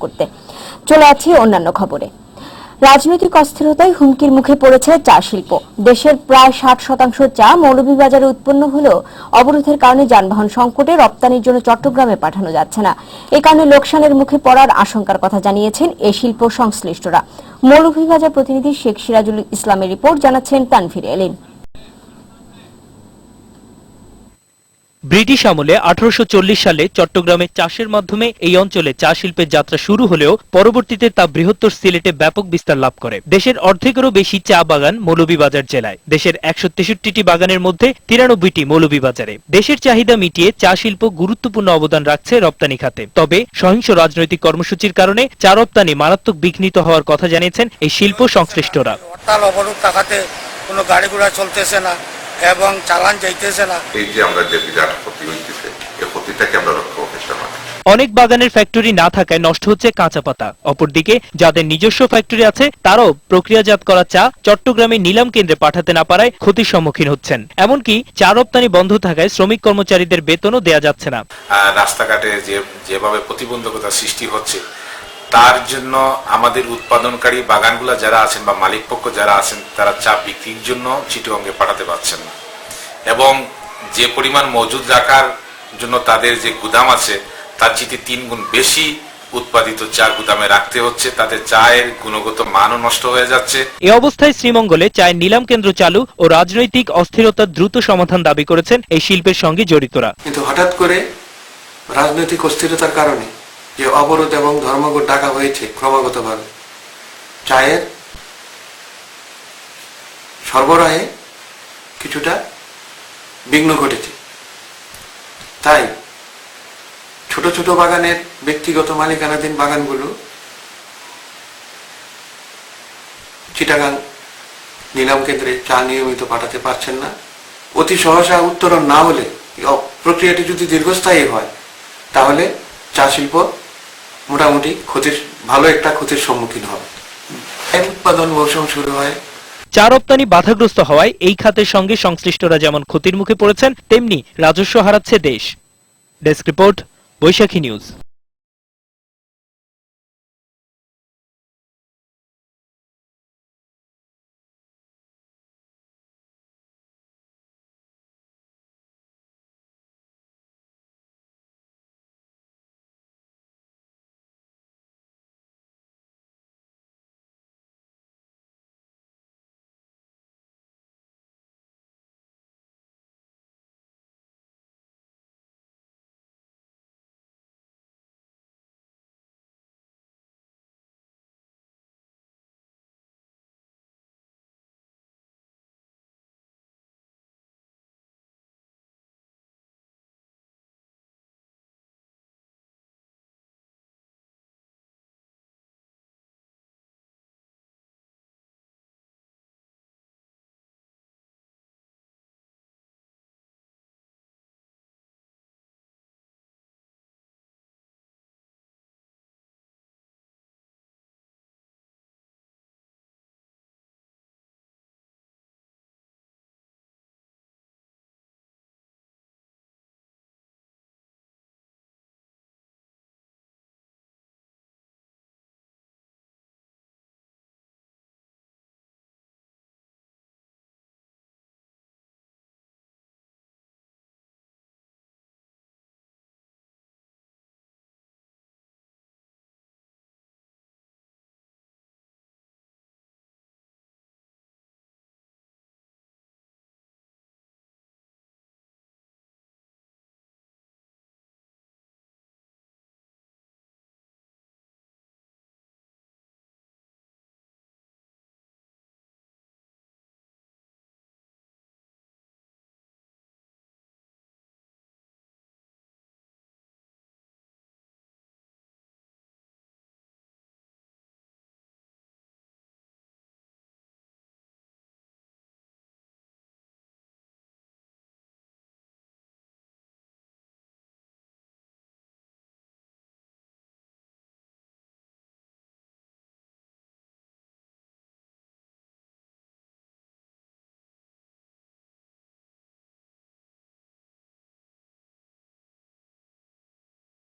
করতে। চলে আছে অন্যান্য খবরে। রাজনৈতিক অস্থিরতায় হুমকির মুখে পড়েছে চা শিল্প। দেশের প্রায় 60% চা মৌলভীবাজারে উৎপন্ন হলেও অবরোধের কারণে যানবাহন সংকটে রপ্তানির জন্য চট্টগ্রামে পাঠানো যাচ্ছে না। এ কারণে লোকসানের মুখে পড়ার আশঙ্কার কথা জানিয়েছেন এই শিল্প সংশ্লিষ্টরা। মৌলভীবাজার প্রতিনিধি শেখ সিরাজুল ইসলামের রিপোর্ট, জানাচ্ছেন তানভীর এলিন। ব্রিটিশ আমলে 1840 সালে চট্টগ্রামে চাষের মাধ্যমে এই অঞ্চলে চা শিল্পের যাত্রা শুরু হলেও পরবর্তীতে তা বৃহত্তর সিলেটে ব্যাপক বিস্তার লাভ করে। দেশের অর্ধেকেরও বেশি চা বাগান মৌলভীবাজার জেলায়। দেশের 163টি বাগানের মধ্যে 93টি মৌলভীবাজারে। দেশের চাহিদা মিটিয়ে চা শিল্প গুরুত্বপূর্ণ অবদান রাখছে রপ্তানি খাতে। তবে সহিংস রাজনৈতিক কর্মসূচির কারণে চা রপ্তানি মারাত্মক বিঘ্নিত হওয়ার কথা জানিয়েছেন এই শিল্প সংশ্লিষ্টরা। হরতাল অবরোধ থাকাতে কোনো গাড়ি ঘোড়া চলতেছে না এবং চালান যাইতেছে না। এই যে আমরা যে বিরাট ক্ষতি হইতেছে, এই ক্ষতিটাকে আমরা রক্ষা করতে চাই। অনেক বাগানের ফ্যাক্টরি না থাকায় নষ্ট হচ্ছে কাঁচা পাতা। অপরদিকে যাদের নিজস্ব ফ্যাক্টরি আছে তারাও প্রক্রিয়াজাত করা চা চট্টগ্রামে নিলাম কেন্দ্রে পাঠাতে না পারায় ক্ষতির সম্মুখীন হচ্ছেন। এমনকি চা রপ্তানি বন্ধ থাকায় শ্রমিক কর্মচারীদের বেতনও দেয়া যাচ্ছে না। রাস্তাঘাটে যেভাবে প্রতিবন্ধকতা সৃষ্টি হচ্ছে, তার জন্য আমাদের উৎপাদনকারী বাগানগুলা যারা আছেন বা মালিক পক্ষ যারা আছেন তারা চা বিক্রির জন্য চিটাগংয়ে পাঠাতে পারছেন না, এবং যে পরিমাণ মজুদ রাখার জন্য তাদের যে গুদাম আছে তার চেয়ে 3 গুণ বেশি উৎপাদিত চা গুদামে রাখতে হচ্ছে। তাদের চায়ের গুণগত মানও নষ্ট হয়ে যাচ্ছে। এই অবস্থায় শ্রীমঙ্গলে চায়ের নিলাম কেন্দ্র চালু ও রাজনৈতিক অস্থিরতার দ্রুত সমাধান দাবি করেছেন এই শিল্পের সঙ্গে জড়িতরা। কিন্তু হঠাৎ করে রাজনৈতিক অস্থিরতার কারণে যে অবরোধ এবং ধর্মঘট ডাকা হয়েছে ক্রমাগতভাবে, চায়ের সরবরাহে কিছুটা বিঘ্ন ঘটেছে। তাই ছোট ছোট বাগানের ব্যক্তিগত মালিকানাধীন বাগানগুলো চিটাগাং নিলাম কেন্দ্রে চা নিয়মিত পাঠাতে পারছেন না। অতি সহসা উত্তরণ না হলে, প্রক্রিয়াটি যদি দীর্ঘস্থায়ী হয়, তাহলে চা শিল্প মোটামুটি ভালো একটা ক্ষতির সম্মুখীন হবে। উৎপাদন মৌসুম শুরু হয়। চা রপ্তানি বাধাগ্রস্ত হওয়ায় এই খাতের সঙ্গে সংশ্লিষ্টরা যেমন ক্ষতির মুখে পড়েছেন, তেমনি রাজস্ব হারাচ্ছে দেশ। ডেস্ক রিপোর্ট, বৈশাখী নিউজ।